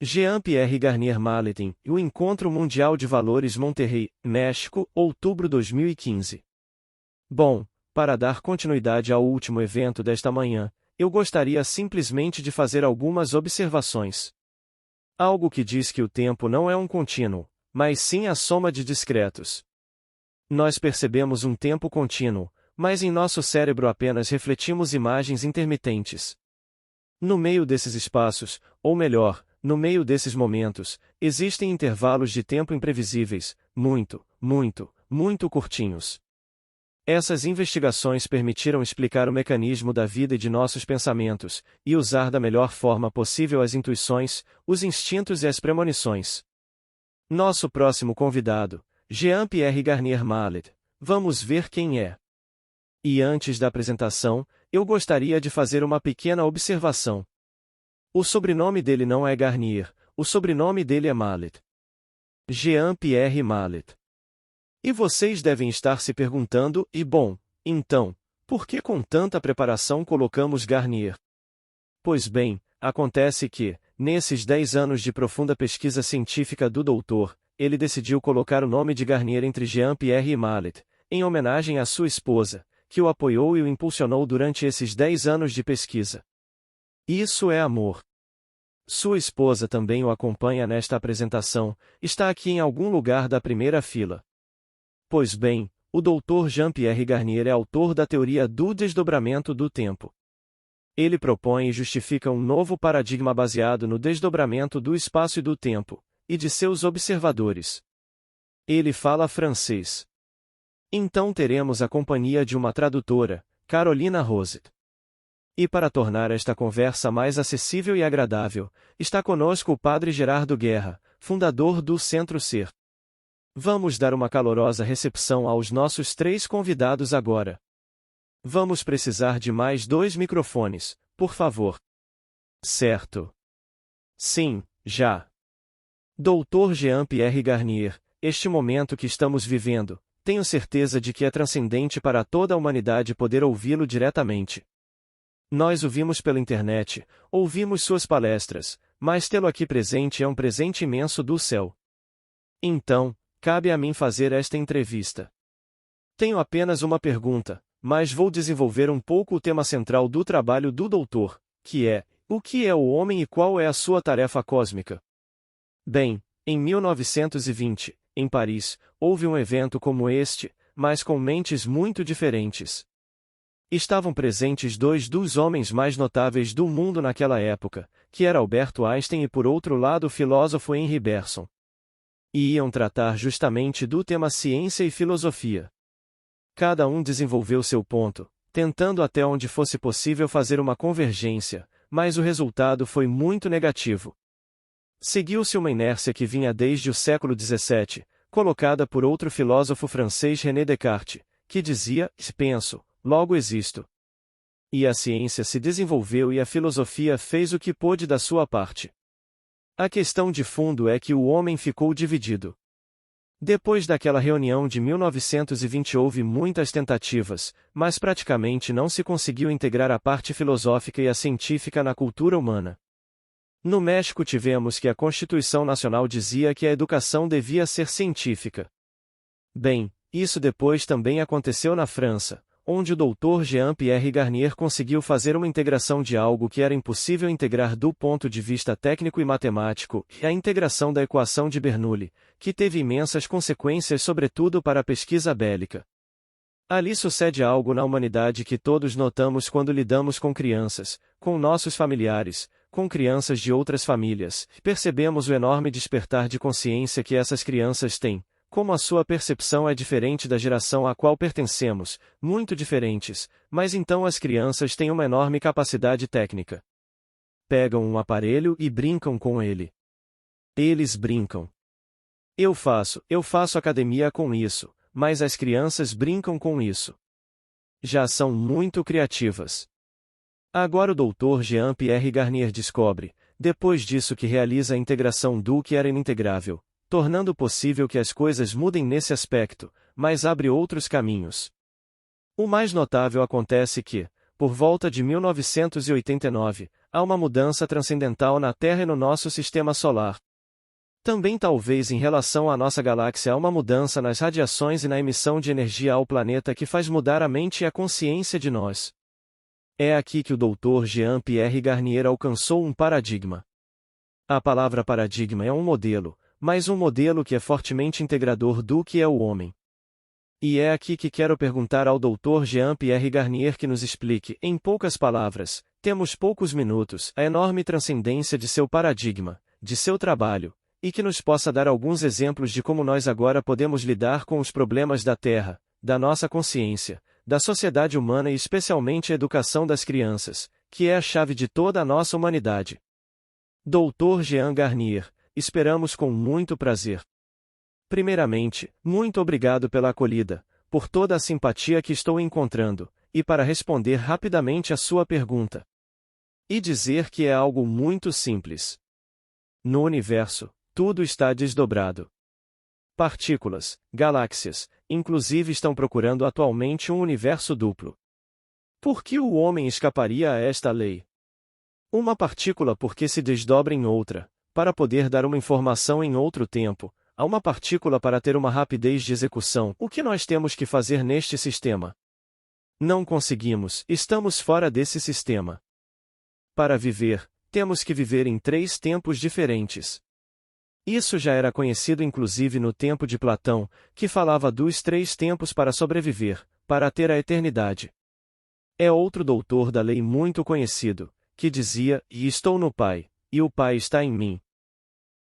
Jean-Pierre Garnier Mallet, o Encontro Mundial de Valores Monterrey, México, outubro 2015. Bom, para dar continuidade ao último evento desta manhã, eu gostaria simplesmente de fazer algumas observações. Algo que diz que o tempo não é um contínuo, mas sim a soma de discretos. Nós percebemos um tempo contínuo, mas em nosso cérebro apenas refletimos imagens intermitentes. No meio desses espaços, ou melhor, no meio desses momentos, existem intervalos de tempo imprevisíveis, muito curtinhos. Essas investigações permitiram explicar o mecanismo da vida e de nossos pensamentos, e usar da melhor forma possível as intuições, os instintos e as premonições. Nosso próximo convidado, Jean-Pierre Garnier Mallet, vamos ver quem é. E antes da apresentação, eu gostaria de fazer uma pequena observação. O sobrenome dele não é Garnier, o sobrenome dele é Mallet. Jean-Pierre Mallet. E vocês devem estar se perguntando, então, por que com tanta preparação colocamos Garnier? Pois bem, acontece que, nesses 10 anos de profunda pesquisa científica do doutor, ele decidiu colocar o nome de Garnier entre Jean-Pierre e Mallet, em homenagem à sua esposa, que o apoiou e o impulsionou durante esses 10 anos de pesquisa. Isso é amor. Sua esposa também o acompanha nesta apresentação, está aqui em algum lugar da primeira fila. Pois bem, o Dr. Jean-Pierre Garnier é autor da teoria do desdobramento do tempo. Ele propõe e justifica um novo paradigma baseado no desdobramento do espaço e do tempo, e de seus observadores. Ele fala francês. Então teremos a companhia de uma tradutora, Carolina Roset. E para tornar esta conversa mais acessível e agradável, está conosco o Padre Gerardo Guerra, fundador do Centro Ser. Vamos dar uma calorosa recepção aos nossos 3 convidados agora. Vamos precisar de mais 2 microfones, por favor. Certo. Sim, já. Dr. Jean-Pierre Garnier, este momento que estamos vivendo, tenho certeza de que é transcendente para toda a humanidade poder ouvi-lo diretamente. Nós o vimos pela internet, ouvimos suas palestras, mas tê-lo aqui presente é um presente imenso do céu. Então, cabe a mim fazer esta entrevista. Tenho apenas uma pergunta, mas vou desenvolver um pouco o tema central do trabalho do doutor, que é: o que é o homem e qual é a sua tarefa cósmica? Bem, em 1920, em Paris, houve um evento como este, mas com mentes muito diferentes. Estavam presentes 2 dos homens mais notáveis do mundo naquela época, que era Albert Einstein e por outro lado o filósofo Henri Bergson. E iam tratar justamente do tema ciência e filosofia. Cada um desenvolveu seu ponto, tentando até onde fosse possível fazer uma convergência, mas o resultado foi muito negativo. Seguiu-se uma inércia que vinha desde o século XVII, colocada por outro filósofo francês René Descartes, que dizia: penso, logo existo. E a ciência se desenvolveu e a filosofia fez o que pôde da sua parte. A questão de fundo é que o homem ficou dividido. Depois daquela reunião de 1920 houve muitas tentativas, mas praticamente não se conseguiu integrar a parte filosófica e a científica na cultura humana. No México tivemos que a Constituição Nacional dizia que a educação devia ser científica. Bem, isso depois também aconteceu na França, onde o Dr. Jean-Pierre Garnier conseguiu fazer uma integração de algo que era impossível integrar do ponto de vista técnico e matemático, a integração da equação de Bernoulli, que teve imensas consequências sobretudo para a pesquisa bélica. Ali sucede algo na humanidade que todos notamos quando lidamos com crianças, com nossos familiares, com crianças de outras famílias, percebemos o enorme despertar de consciência que essas crianças têm. Como a sua percepção é diferente da geração à qual pertencemos, muito diferentes, mas então as crianças têm uma enorme capacidade técnica. Pegam um aparelho e brincam com ele. Eles brincam. Eu faço academia com isso, mas as crianças brincam com isso. Já são muito criativas. Agora o Dr. Jean-Pierre Garnier descobre, depois disso que realiza a integração do que era inintegrável, tornando possível que as coisas mudem nesse aspecto, mas abre outros caminhos. O mais notável acontece que, por volta de 1989, há uma mudança transcendental na Terra e no nosso sistema solar. Também talvez em relação à nossa galáxia há uma mudança nas radiações e na emissão de energia ao planeta que faz mudar a mente e a consciência de nós. É aqui que o Dr. Jean-Pierre Garnier alcançou um paradigma. A palavra paradigma é um modelo, mas um modelo que é fortemente integrador do que é o homem. E é aqui que quero perguntar ao Dr. Jean-Pierre Garnier que nos explique, em poucas palavras, temos poucos minutos, a enorme transcendência de seu paradigma, de seu trabalho, e que nos possa dar alguns exemplos de como nós agora podemos lidar com os problemas da Terra, da nossa consciência, da sociedade humana e especialmente a educação das crianças, que é a chave de toda a nossa humanidade. Dr. Jean Garnier, esperamos com muito prazer. Primeiramente, muito obrigado pela acolhida, por toda a simpatia que estou encontrando, e para responder rapidamente a sua pergunta. E dizer que é algo muito simples. No universo, tudo está desdobrado. Partículas, galáxias, inclusive estão procurando atualmente um universo duplo. Por que o homem escaparia a esta lei? Uma partícula porque se desdobra em outra, para poder dar uma informação em outro tempo, a uma partícula para ter uma rapidez de execução. O que nós temos que fazer neste sistema? Não conseguimos, estamos fora desse sistema. Para viver, temos que viver em 3 tempos diferentes. Isso já era conhecido inclusive no tempo de Platão, que falava dos 3 tempos para sobreviver, para ter a eternidade. É outro doutor da lei muito conhecido, que dizia, e estou no Pai, e o Pai está em mim.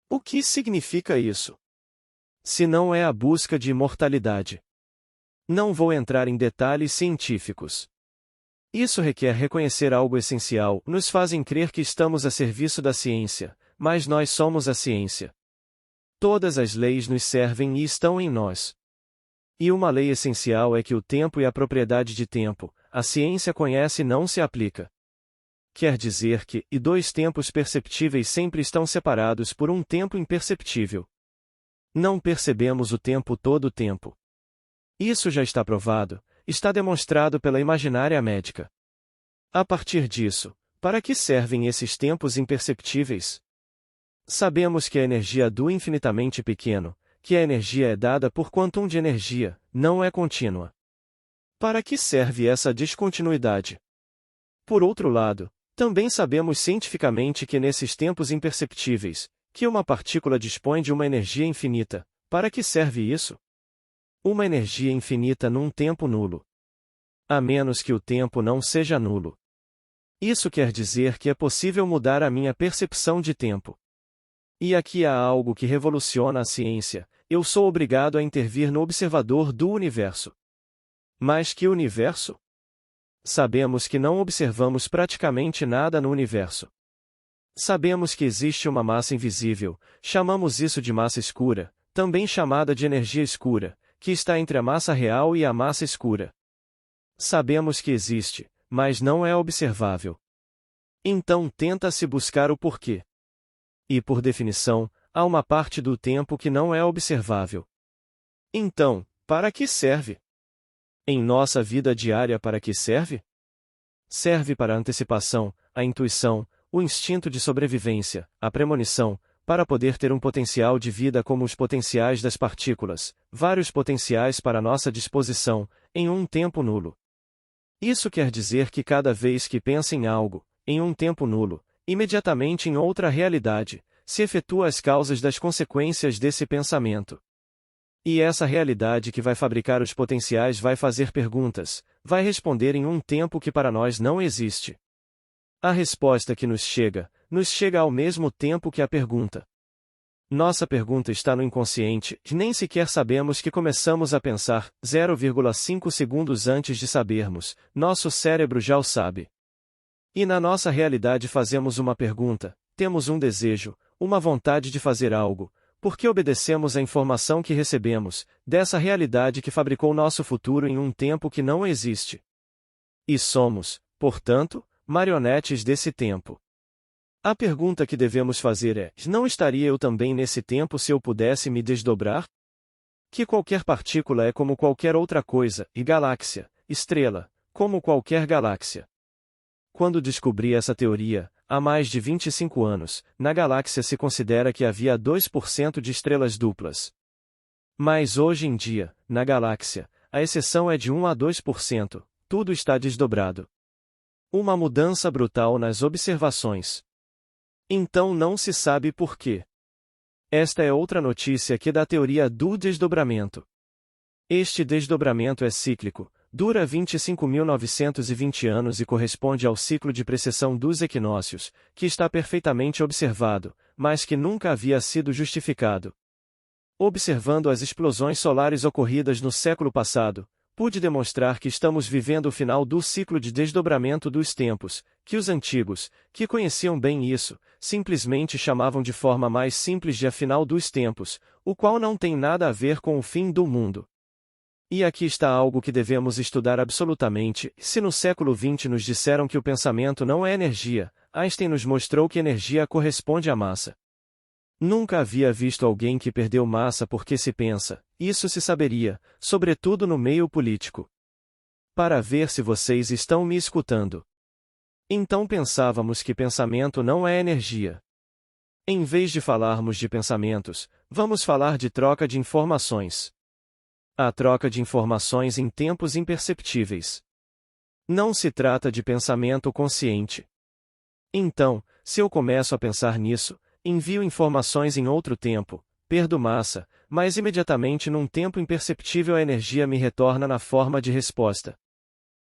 O que significa isso? Se não é a busca de imortalidade. Não vou entrar em detalhes científicos. Isso requer reconhecer algo essencial, nos fazem crer que estamos a serviço da ciência, mas nós somos a ciência. Todas as leis nos servem e estão em nós. E uma lei essencial é que o tempo e a propriedade de tempo, a ciência conhece e não se aplica. Quer dizer que, e 2 tempos perceptíveis sempre estão separados por um tempo imperceptível. Não percebemos o tempo todo o tempo. Isso já está provado, está demonstrado pela imaginária médica. A partir disso, para que servem esses tempos imperceptíveis? Sabemos que a energia do infinitamente pequeno, que a energia é dada por quantum de energia, não é contínua. Para que serve essa descontinuidade? Por outro lado, também sabemos cientificamente que nesses tempos imperceptíveis, que uma partícula dispõe de uma energia infinita. Para que serve isso? Uma energia infinita num tempo nulo. A menos que o tempo não seja nulo. Isso quer dizer que é possível mudar a minha percepção de tempo. E aqui há algo que revoluciona a ciência, eu sou obrigado a intervir no observador do universo. Mas que universo? Sabemos que não observamos praticamente nada no universo. Sabemos que existe uma massa invisível, chamamos isso de massa escura, também chamada de energia escura, que está entre a massa real e a massa escura. Sabemos que existe, mas não é observável. Então tenta-se buscar o porquê. E por definição, há uma parte do tempo que não é observável. Então, para que serve? Em nossa vida diária para que serve? Serve para a antecipação, a intuição, o instinto de sobrevivência, a premonição, para poder ter um potencial de vida como os potenciais das partículas, vários potenciais para nossa disposição, em um tempo nulo. Isso quer dizer que cada vez que pensa em algo, em um tempo nulo, imediatamente em outra realidade, se efetua as causas das consequências desse pensamento. E essa realidade que vai fabricar os potenciais vai fazer perguntas, vai responder em um tempo que para nós não existe. A resposta que nos chega ao mesmo tempo que a pergunta. Nossa pergunta está no inconsciente, que nem sequer sabemos que começamos a pensar, 0,5 segundos antes de sabermos, nosso cérebro já o sabe. E na nossa realidade fazemos uma pergunta, temos um desejo, uma vontade de fazer algo, porque obedecemos à informação que recebemos, dessa realidade que fabricou nosso futuro em um tempo que não existe. E somos, portanto, marionetes desse tempo. A pergunta que devemos fazer é: não estaria eu também nesse tempo se eu pudesse me desdobrar? Que qualquer partícula é como qualquer outra coisa, e galáxia, estrela, como qualquer galáxia. Quando descobri essa teoria, há mais de 25 anos, na galáxia se considera que havia 2% de estrelas duplas. Mas hoje em dia, na galáxia, a exceção é de 1 a 2%, tudo está desdobrado. Uma mudança brutal nas observações. Então não se sabe por quê. Esta é outra notícia que dá teoria do desdobramento. Este desdobramento é cíclico, dura 25.920 anos e corresponde ao ciclo de precessão dos equinócios, que está perfeitamente observado, mas que nunca havia sido justificado. Observando as explosões solares ocorridas no século passado, pude demonstrar que estamos vivendo o final do ciclo de desdobramento dos tempos, que os antigos, que conheciam bem isso, simplesmente chamavam de forma mais simples de a final dos tempos, o qual não tem nada a ver com o fim do mundo. E aqui está algo que devemos estudar absolutamente. Se no século XX nos disseram que o pensamento não é energia, Einstein nos mostrou que energia corresponde à massa. Nunca havia visto alguém que perdeu massa porque se pensa, isso se saberia, sobretudo no meio político. Para ver se vocês estão me escutando. Então pensávamos que pensamento não é energia. Em vez de falarmos de pensamentos, vamos falar de troca de informações. A troca de informações em tempos imperceptíveis. Não se trata de pensamento consciente. Então, se eu começo a pensar nisso, envio informações em outro tempo, perdo massa, mas imediatamente num tempo imperceptível a energia me retorna na forma de resposta.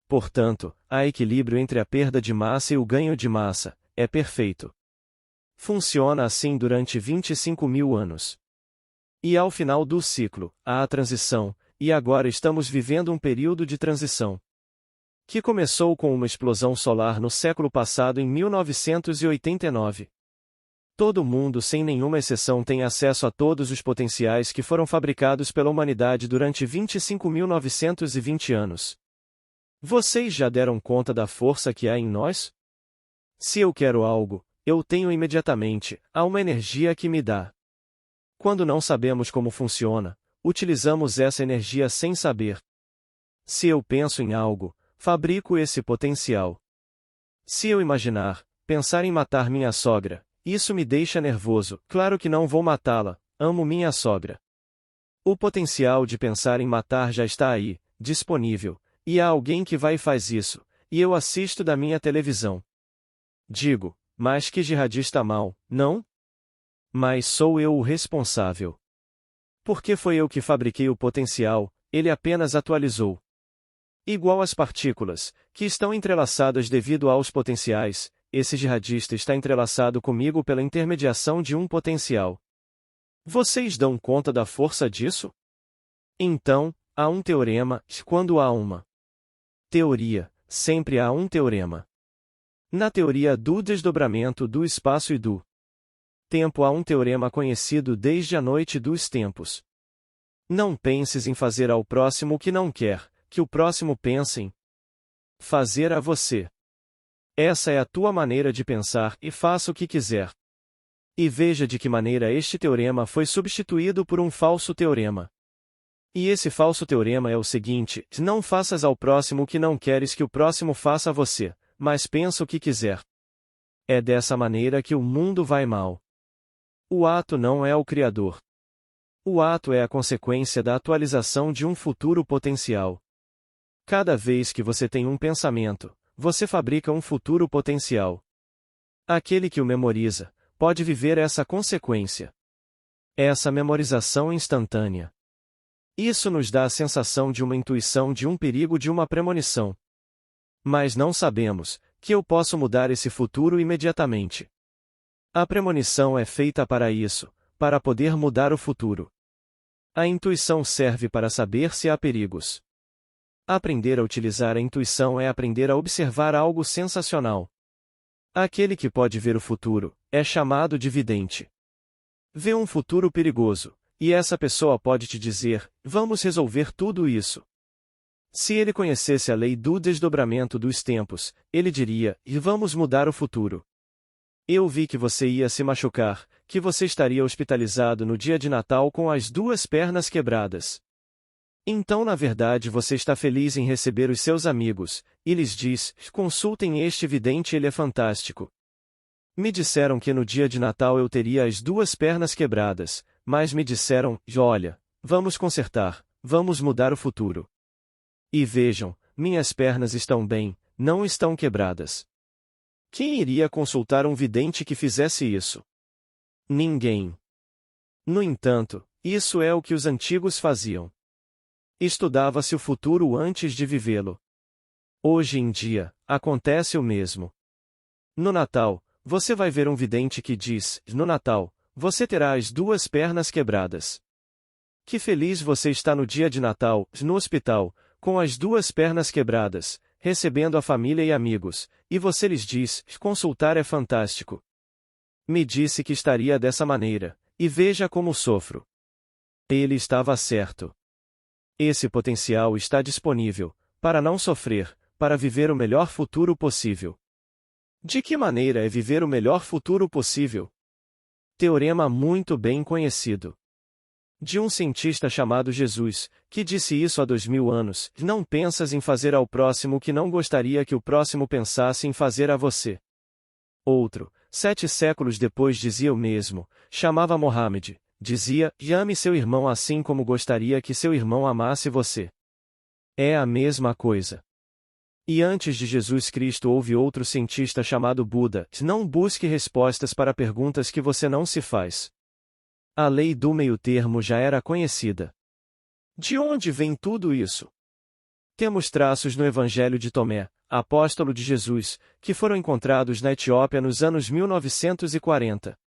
Portanto, há equilíbrio entre a perda de massa e o ganho de massa, é perfeito. Funciona assim durante 25.000 anos. E ao final do ciclo, há a transição, e agora estamos vivendo um período de transição. Que começou com uma explosão solar no século passado em 1989. Todo mundo sem nenhuma exceção tem acesso a todos os potenciais que foram fabricados pela humanidade durante 25.920 anos. Vocês já deram conta da força que há em nós? Se eu quero algo, eu tenho imediatamente, há uma energia que me dá. Quando não sabemos como funciona, utilizamos essa energia sem saber. Se eu penso em algo, fabrico esse potencial. Se eu pensar em matar minha sogra, isso me deixa nervoso, claro que não vou matá-la, amo minha sogra. O potencial de pensar em matar já está aí, disponível, e há alguém que vai e faz isso, e eu assisto da minha televisão. Digo, mas que jihadista mau, não? Mas sou eu o responsável. Porque foi eu que fabriquei o potencial, ele apenas atualizou. Igual às partículas, que estão entrelaçadas devido aos potenciais, esse jihadista está entrelaçado comigo pela intermediação de um potencial. Vocês dão conta da força disso? Então, há um teorema, quando há uma teoria, sempre há um teorema. Na teoria do desdobramento do espaço e do tempo há um teorema conhecido desde a noite dos tempos. Não penses em fazer ao próximo o que não quer, que o próximo pense em fazer a você. Essa é a tua maneira de pensar e faça o que quiser. E veja de que maneira este teorema foi substituído por um falso teorema. E esse falso teorema é o seguinte: não faças ao próximo o que não queres que o próximo faça a você, mas pensa o que quiser. É dessa maneira que o mundo vai mal. O ato não é o criador. O ato é a consequência da atualização de um futuro potencial. Cada vez que você tem um pensamento, você fabrica um futuro potencial. Aquele que o memoriza, pode viver essa consequência. Essa memorização instantânea. Isso nos dá a sensação de uma intuição de um perigo de uma premonição. Mas não sabemos que eu posso mudar esse futuro imediatamente. A premonição é feita para isso, para poder mudar o futuro. A intuição serve para saber se há perigos. Aprender a utilizar a intuição é aprender a observar algo sensacional. Aquele que pode ver o futuro é chamado de vidente. Vê um futuro perigoso, e essa pessoa pode te dizer: vamos resolver tudo isso. Se ele conhecesse a lei do desdobramento dos tempos, ele diria: e vamos mudar o futuro. Eu vi que você ia se machucar, que você estaria hospitalizado no dia de Natal com as 2 pernas quebradas. Então na verdade você está feliz em receber os seus amigos, e lhes diz: consultem este vidente, ele é fantástico. Me disseram que no dia de Natal eu teria as duas pernas quebradas, mas me disseram, olha, vamos consertar, vamos mudar o futuro. E vejam, minhas pernas estão bem, não estão quebradas. Quem iria consultar um vidente que fizesse isso? Ninguém. No entanto, isso é o que os antigos faziam. Estudava-se o futuro antes de vivê-lo. Hoje em dia, acontece o mesmo. No Natal, você vai ver um vidente que diz: no Natal, você terá as duas pernas quebradas. Que feliz você está no dia de Natal, no hospital, com as duas pernas quebradas, recebendo a família e amigos, e você lhes diz: consultar é fantástico. Me disse que estaria dessa maneira, e veja como sofro. Ele estava certo. Esse potencial está disponível, para não sofrer, para viver o melhor futuro possível. De que maneira é viver o melhor futuro possível? Teorema muito bem conhecido. De um cientista chamado Jesus, que disse isso há 2000 anos: não pensas em fazer ao próximo o que não gostaria que o próximo pensasse em fazer a você. Outro, 7 séculos depois dizia o mesmo, chamava Mohammed, dizia: ame seu irmão assim como gostaria que seu irmão amasse você. É a mesma coisa. E antes de Jesus Cristo houve outro cientista chamado Buda: não busque respostas para perguntas que você não se faz. A lei do meio-termo já era conhecida. De onde vem tudo isso? Temos traços no Evangelho de Tomé, apóstolo de Jesus, que foram encontrados na Etiópia nos anos 1940.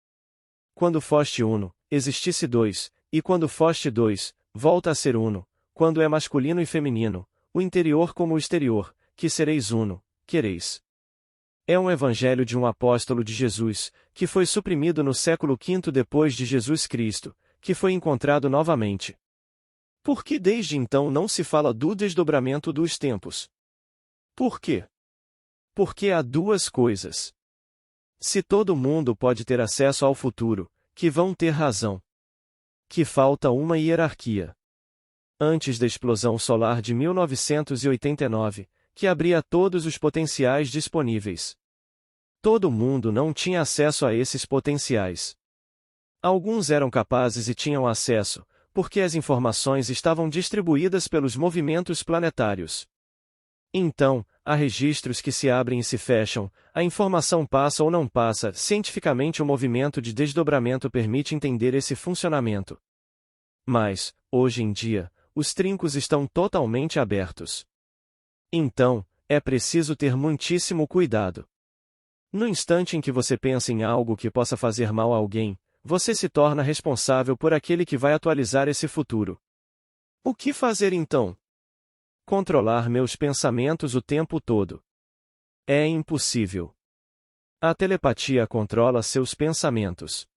Quando foste uno, existisse dois, e quando foste dois, volta a ser uno, quando é masculino e feminino, o interior como o exterior, que sereis uno, quereis. É um evangelho de um apóstolo de Jesus, que foi suprimido no século V depois de Jesus Cristo, que foi encontrado novamente. Por que desde então não se fala do desdobramento dos tempos? Por quê? Porque há duas coisas. Se todo mundo pode ter acesso ao futuro, que vão ter razão. Que falta uma hierarquia. Antes da explosão solar de 1989, que abria todos os potenciais disponíveis. Todo mundo não tinha acesso a esses potenciais. Alguns eram capazes e tinham acesso, porque as informações estavam distribuídas pelos movimentos planetários. Então, há registros que se abrem e se fecham, a informação passa ou não passa, cientificamente o movimento de desdobramento permite entender esse funcionamento. Mas, hoje em dia, os trincos estão totalmente abertos. Então, é preciso ter muitíssimo cuidado. No instante em que você pensa em algo que possa fazer mal a alguém, você se torna responsável por aquele que vai atualizar esse futuro. O que fazer então? Controlar meus pensamentos o tempo todo. É impossível. A telepatia controla seus pensamentos.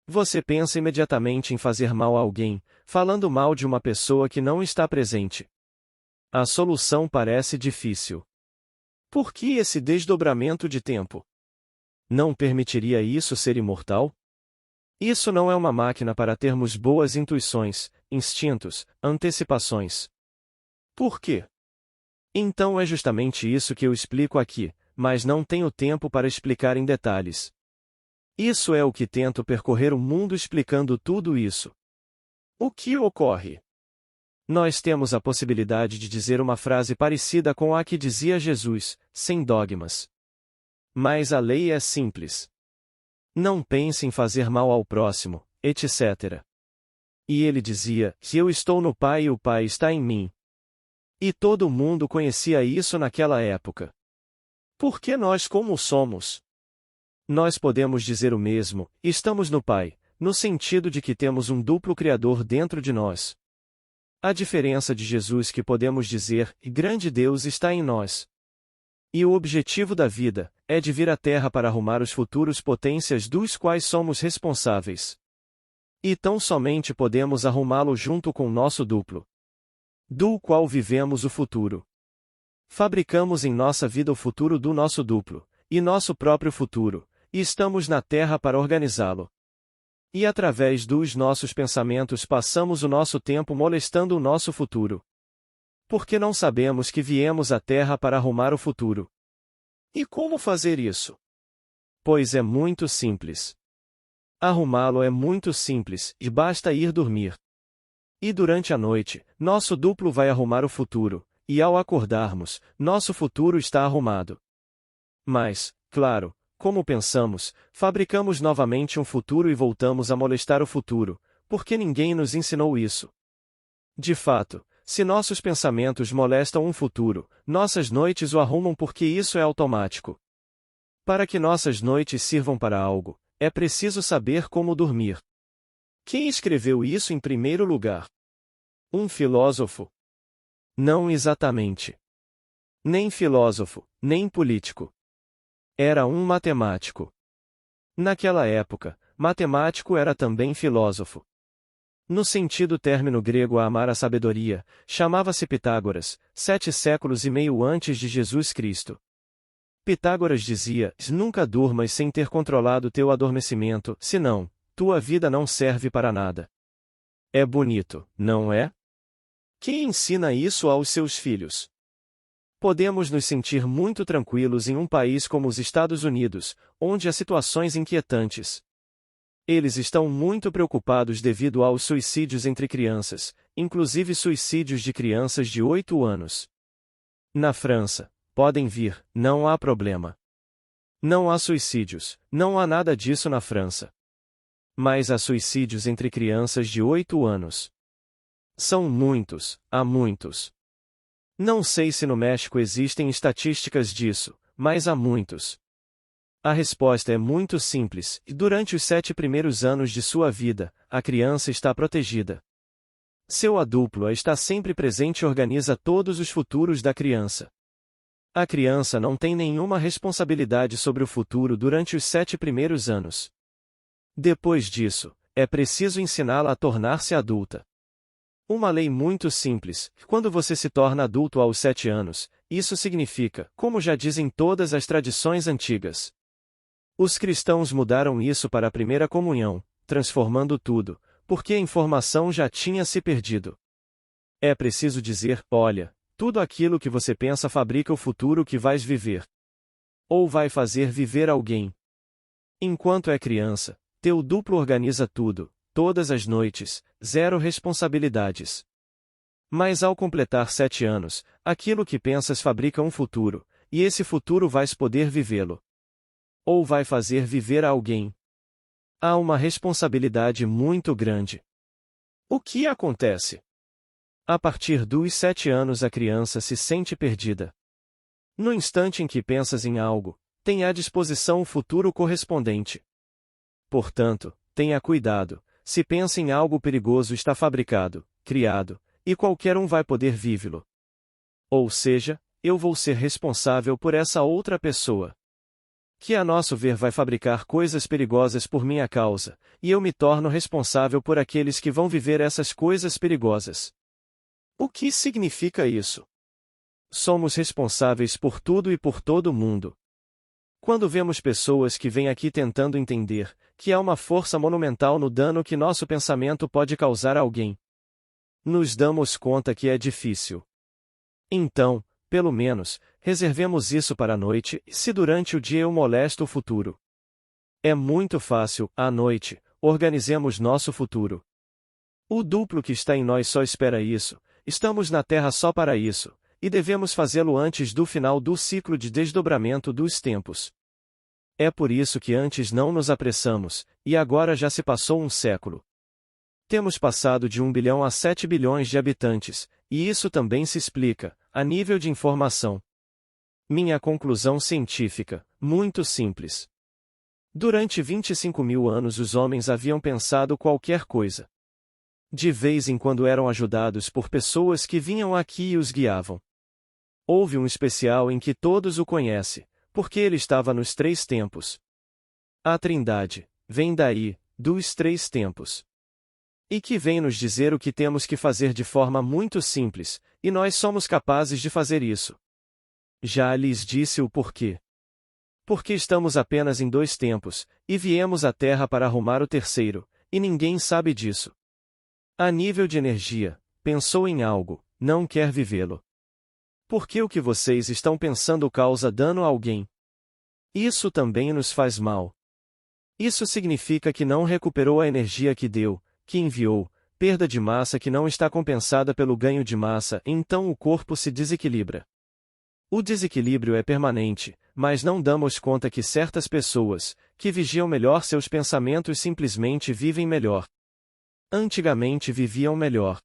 Você pensa imediatamente em fazer mal a alguém, falando mal de uma pessoa que não está presente. A solução parece difícil. Por que esse desdobramento de tempo? Não permitiria isso ser imortal? Isso não é uma máquina para termos boas intuições, instintos, antecipações. Por quê? Então é justamente isso que eu explico aqui, mas não tenho tempo para explicar em detalhes. Isso é o que tento percorrer o mundo explicando tudo isso. O que ocorre? Nós temos a possibilidade de dizer uma frase parecida com a que dizia Jesus, sem dogmas. Mas a lei é simples. Não pense em fazer mal ao próximo, etc. E ele dizia: que eu estou no Pai e o Pai está em mim. E todo mundo conhecia isso naquela época. Por que nós como somos? Nós podemos dizer o mesmo: estamos no Pai, no sentido de que temos um duplo Criador dentro de nós. A diferença de Jesus que podemos dizer: grande Deus está em nós. E o objetivo da vida é de vir à Terra para arrumar os futuros potências dos quais somos responsáveis. E tão somente podemos arrumá-lo junto com nosso duplo, do qual vivemos o futuro. Fabricamos em nossa vida o futuro do nosso duplo, e nosso próprio futuro, e estamos na Terra para organizá-lo. E através dos nossos pensamentos passamos o nosso tempo molestando o nosso futuro. Porque não sabemos que viemos à Terra para arrumar o futuro. E como fazer isso? Pois é muito simples. Arrumá-lo é muito simples, e basta ir dormir. E durante a noite, nosso duplo vai arrumar o futuro, e ao acordarmos, nosso futuro está arrumado. Mas, claro, como pensamos, fabricamos novamente um futuro e voltamos a molestar o futuro, porque ninguém nos ensinou isso. De fato, se nossos pensamentos molestam um futuro, nossas noites o arrumam porque isso é automático. Para que nossas noites sirvam para algo, é preciso saber como dormir. Quem escreveu isso em primeiro lugar? Um filósofo? Não exatamente. Nem filósofo, nem político. Era um matemático. Naquela época, matemático era também filósofo. No sentido término grego a amar a sabedoria, chamava-se Pitágoras, 7 séculos e meio antes de Jesus Cristo. Pitágoras dizia: nunca durmas sem ter controlado teu adormecimento, senão, tua vida não serve para nada. É bonito, não é? Quem ensina isso aos seus filhos? Podemos nos sentir muito tranquilos em um país como os Estados Unidos, onde há situações inquietantes. Eles estão muito preocupados devido aos suicídios entre crianças, inclusive suicídios de crianças de 8 anos. Na França, podem vir, não há problema. Não há suicídios, não há nada disso na França. Mas há suicídios entre crianças de 8 anos. São muitos, há muitos. Não sei se no México existem estatísticas disso, mas há muitos. A resposta é muito simples, e durante os 7 primeiros anos de sua vida, a criança está protegida. Seu adúltero está sempre presente e organiza todos os futuros da criança. A criança não tem nenhuma responsabilidade sobre o futuro durante os 7 primeiros anos. Depois disso, é preciso ensiná-la a tornar-se adulta. Uma lei muito simples: quando você se torna adulto aos 7 anos, isso significa, como já dizem todas as tradições antigas. Os cristãos mudaram isso para a primeira comunhão, transformando tudo, porque a informação já tinha se perdido. É preciso dizer: olha, tudo aquilo que você pensa fabrica o futuro que vais viver. Ou vai fazer viver alguém. Enquanto é criança, teu duplo organiza tudo, todas as noites, zero responsabilidades. Mas ao completar 7 anos, aquilo que pensas fabrica um futuro, e esse futuro vais poder vivê-lo. Ou vai fazer viver a alguém. Há uma responsabilidade muito grande. O que acontece? A partir dos 7 anos a criança se sente perdida. No instante em que pensas em algo, tem à disposição o futuro correspondente. Portanto, tenha cuidado, se pensa em algo perigoso está fabricado, criado, e qualquer um vai poder vivê-lo. Ou seja, eu vou ser responsável por essa outra pessoa. Que a nosso ver vai fabricar coisas perigosas por minha causa, e eu me torno responsável por aqueles que vão viver essas coisas perigosas. O que significa isso? Somos responsáveis por tudo e por todo mundo. Quando vemos pessoas que vêm aqui tentando entender que há uma força monumental no dano que nosso pensamento pode causar a alguém, nos damos conta que é difícil. Então, pelo menos, reservemos isso para a noite, se durante o dia eu molesto o futuro. É muito fácil, à noite, organizemos nosso futuro. O duplo que está em nós só espera isso, estamos na Terra só para isso, e devemos fazê-lo antes do final do ciclo de desdobramento dos tempos. É por isso que antes não nos apressamos, e agora já se passou um século. Temos passado de 1 bilhão a 7 bilhões de habitantes, e isso também se explica, a nível de informação. Minha conclusão científica, muito simples. Durante 25 mil anos os homens haviam pensado qualquer coisa. De vez em quando eram ajudados por pessoas que vinham aqui e os guiavam. Houve um especial em que todos o conhecem, porque ele estava nos 3 tempos. A Trindade vem daí, dos 3 tempos. E que vem nos dizer o que temos que fazer de forma muito simples, e nós somos capazes de fazer isso. Já lhes disse o porquê. Porque estamos apenas em 2 tempos, e viemos à Terra para arrumar o terceiro, e ninguém sabe disso. A nível de energia, pensou em algo, não quer vivê-lo. Porque o que vocês estão pensando causa dano a alguém. Isso também nos faz mal. Isso significa que não recuperou a energia que deu, que enviou, perda de massa que não está compensada pelo ganho de massa, então o corpo se desequilibra. O desequilíbrio é permanente, mas não damos conta que certas pessoas, que vigiam melhor seus pensamentos simplesmente vivem melhor. Antigamente viviam melhor.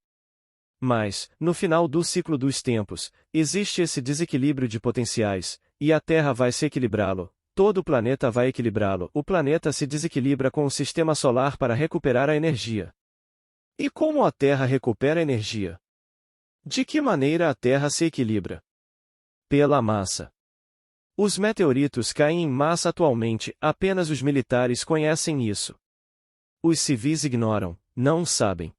Mas, no final do ciclo dos tempos, existe esse desequilíbrio de potenciais, e a Terra vai se equilibrá-lo. Todo o planeta vai equilibrá-lo. O planeta se desequilibra com o sistema solar para recuperar a energia. E como a Terra recupera energia? De que maneira a Terra se equilibra? Pela massa. Os meteoritos caem em massa atualmente, apenas os militares conhecem isso. Os civis ignoram, não sabem.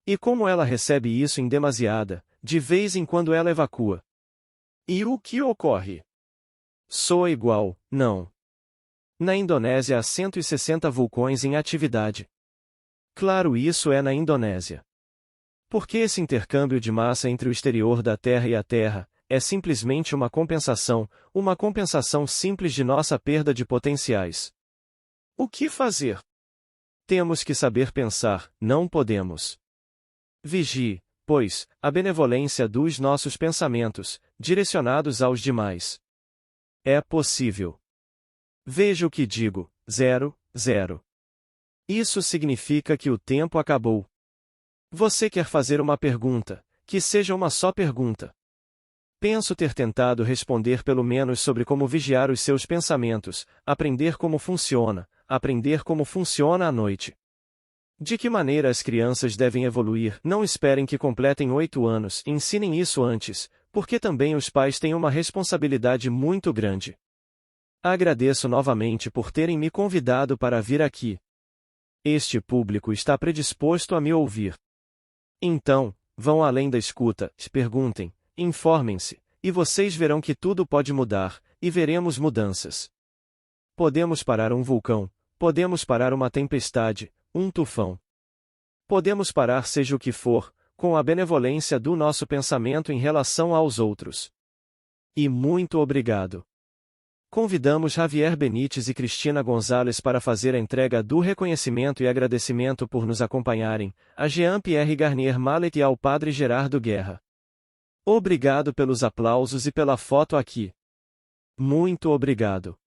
E como ela recebe isso em demasiada, de vez em quando ela evacua. E o que ocorre? Soa igual, não. Na Indonésia há 160 vulcões em atividade. Claro, isso é na Indonésia. Porque esse intercâmbio de massa entre o exterior da Terra e a Terra é simplesmente uma compensação simples de nossa perda de potenciais. O que fazer? Temos que saber pensar, não podemos. Vigie, pois, a benevolência dos nossos pensamentos, direcionados aos demais. É possível. Veja o que digo, 0. Isso significa que o tempo acabou. Você quer fazer uma pergunta, que seja uma só pergunta. Penso ter tentado responder pelo menos sobre como vigiar os seus pensamentos, aprender como funciona à noite. De que maneira as crianças devem evoluir? Não esperem que completem 8 anos, ensinem isso antes, porque também os pais têm uma responsabilidade muito grande. Agradeço novamente por terem me convidado para vir aqui. Este público está predisposto a me ouvir. Então, vão além da escuta, perguntem, informem-se, e vocês verão que tudo pode mudar, e veremos mudanças. Podemos parar um vulcão, podemos parar uma tempestade, um tufão. Podemos parar seja o que for, com a benevolência do nosso pensamento em relação aos outros. E muito obrigado. Convidamos Javier Benítez e Cristina Gonzalez para fazer a entrega do reconhecimento e agradecimento por nos acompanharem, a Jean-Pierre Garnier Mallet e ao Padre Gerardo Guerra. Obrigado pelos aplausos e pela foto aqui. Muito obrigado.